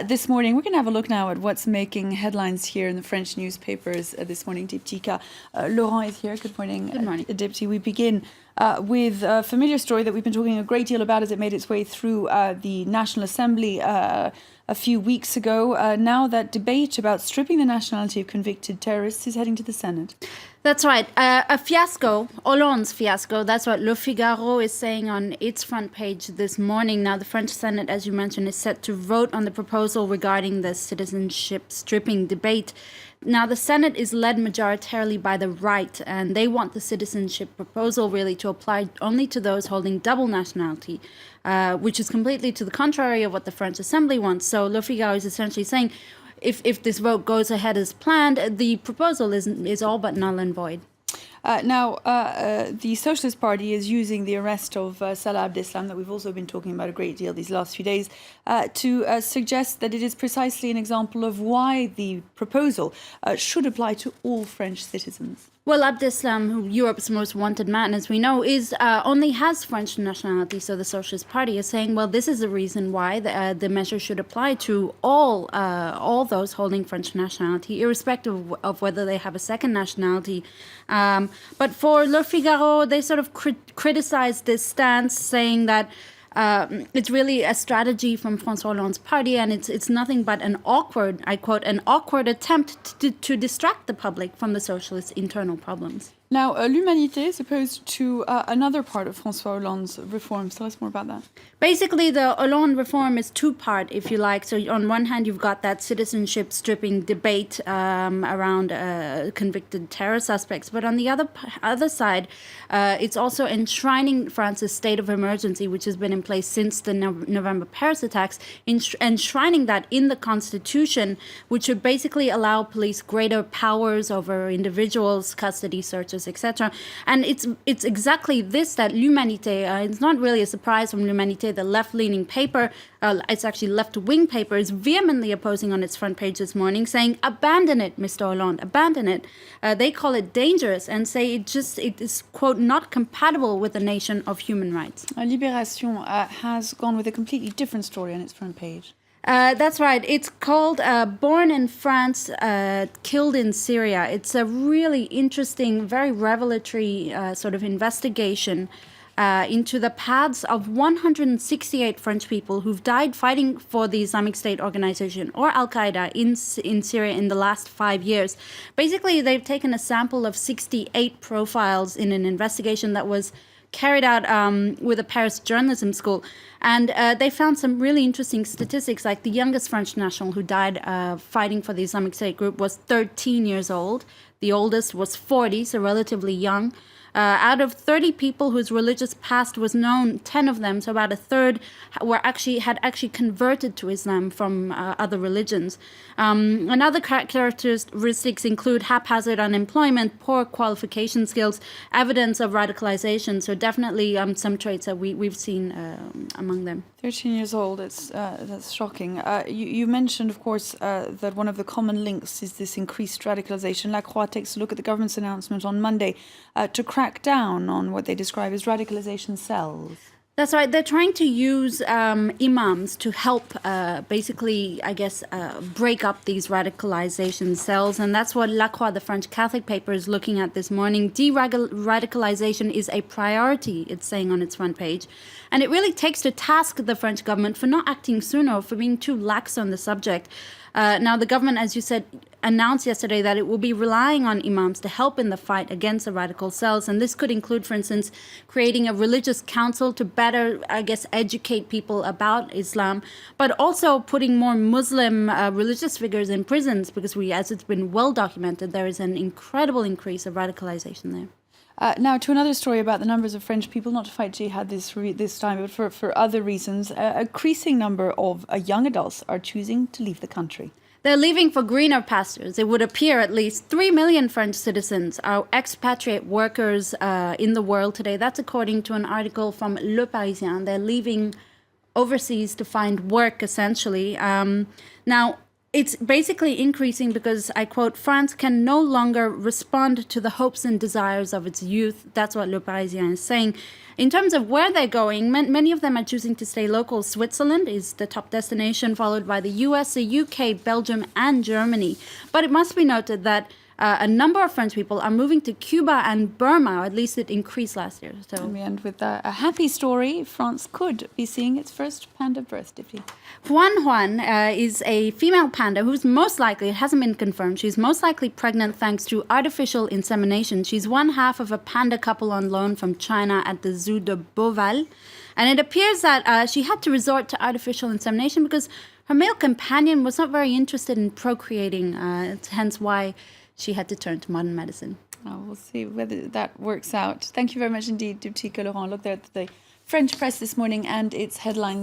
this morning. We're going to have a look now at what's making headlines here in the French newspapers this morning. Diptyka Laurent is here. Good morning. Good morning. Dipty. We begin with a familiar story that we've been talking a great deal about as it made its way through the National Assembly a few weeks ago. Now that debate about stripping the nationality of convicted terrorists is heading to the Senate. That's right. A fiasco, Hollande's fiasco. That's what Le Figaro is saying on its front page this morning. Now, the French Senate, as you mentioned, is set to vote on the proposal regarding the citizenship-stripping debate. Now, the Senate is led majoritarily by the right, and they want the citizenship proposal really to apply only to those holding double nationality, which is completely to the contrary of what the French Assembly wants. So Le Figaro is essentially saying, if this vote goes ahead as planned, the proposal is all but null and void. Now, the Socialist Party is using the arrest of Salah Abdeslam, that we've also been talking about a great deal these last few days, to suggest that it is precisely an example of why the proposal should apply to all French citizens. Well, Abdeslam, who Europe's most wanted man, as we know, is only has French nationality. So the Socialist Party is saying, well, this is the reason why the measure should apply to all those holding French nationality, irrespective of whether they have a second nationality. But for Le Figaro, they sort of criticized this stance, saying that it's really a strategy from François Hollande's party, and it's nothing but an awkward, I quote, an awkward attempt to distract the public from the socialists' internal problems. Now, L'Humanité is opposed to another part of François Hollande's reforms. Tell us more about that. Basically, the Hollande reform is two-part, if you like. So on one hand, you've got that citizenship-stripping debate around convicted terror suspects. But on the other side, it's also enshrining France's state of emergency, which has been in place since the November Paris attacks, enshrining that in the Constitution, which would basically allow police greater powers over individuals, custody searches, etc. And it's exactly this that L'Humanité, it's not really a surprise from L'Humanité, the left-leaning paper, it's actually left-wing paper, is vehemently opposing on its front page this morning, saying, abandon it, Mr. Hollande, abandon it. They call it dangerous and say it is, quote, not compatible with a nation of human rights. Libération has gone with a completely different story on its front page. That's right. It's called Born in France, Killed in Syria. It's a really interesting, very revelatory sort of investigation into the paths of 168 French people who've died fighting for the Islamic State organization or Al-Qaeda in Syria in the last 5 years. Basically, they've taken a sample of 68 profiles in an investigation that was carried out with a Paris journalism school. And they found some really interesting statistics, like the youngest French national who died fighting for the Islamic State group was 13 years old. The oldest was 40, so relatively young. Out of 30 people whose religious past was known, 10 of them, so about a third, had actually converted to Islam from other religions. And other characteristics include haphazard unemployment, poor qualification skills, evidence of radicalization. So definitely some traits that we've seen among them. 13 years old, that's shocking. You mentioned, of course, that one of the common links is this increased radicalization. La Croix takes a look at the government's announcement on Monday to crack down on what they describe as radicalization cells. That's right. They're trying to use imams to help basically, I guess, break up these radicalization cells. And that's what La Croix, the French Catholic paper, is looking at this morning. De-radicalization is a priority, it's saying on its front page. And it really takes to task the French government for not acting sooner, for being too lax on the subject. Now, the government, as you said, announced yesterday that it will be relying on imams to help in the fight against the radical cells. And this could include, for instance, creating a religious council to better, I guess, educate people about Islam, but also putting more Muslim religious figures in prisons, because as it's been well documented, there is an incredible increase of radicalization there. Now, to another story about the numbers of French people, not to fight jihad this time, but for other reasons. A increasing number of young adults are choosing to leave the country. They're leaving for greener pastures. It would appear at least 3 million French citizens are expatriate workers in the world today. That's according to an article from Le Parisien. They're leaving overseas to find work, essentially. Now, it's basically increasing because, I quote, France can no longer respond to the hopes and desires of its youth. That's what Le Parisien is saying. In terms of where they're going, many of them are choosing to stay local. Switzerland is the top destination, followed by the US, the UK, Belgium, and Germany. But it must be noted that a number of French people are moving to Cuba and Burma, or at least it increased last year. So, and we end with a happy story. France could be seeing its first panda birth, Dipti. Juan is a female panda who's most likely, it hasn't been confirmed, she's most likely pregnant thanks to artificial insemination. She's one half of a panda couple on loan from China at the Zoo de Beauval. And it appears that she had to resort to artificial insemination because her male companion was not very interested in procreating, hence why she had to turn to modern medicine. Oh, we'll see whether that works out. Thank you very much indeed, Dipti Laurent. Look there at the French press this morning and its headline.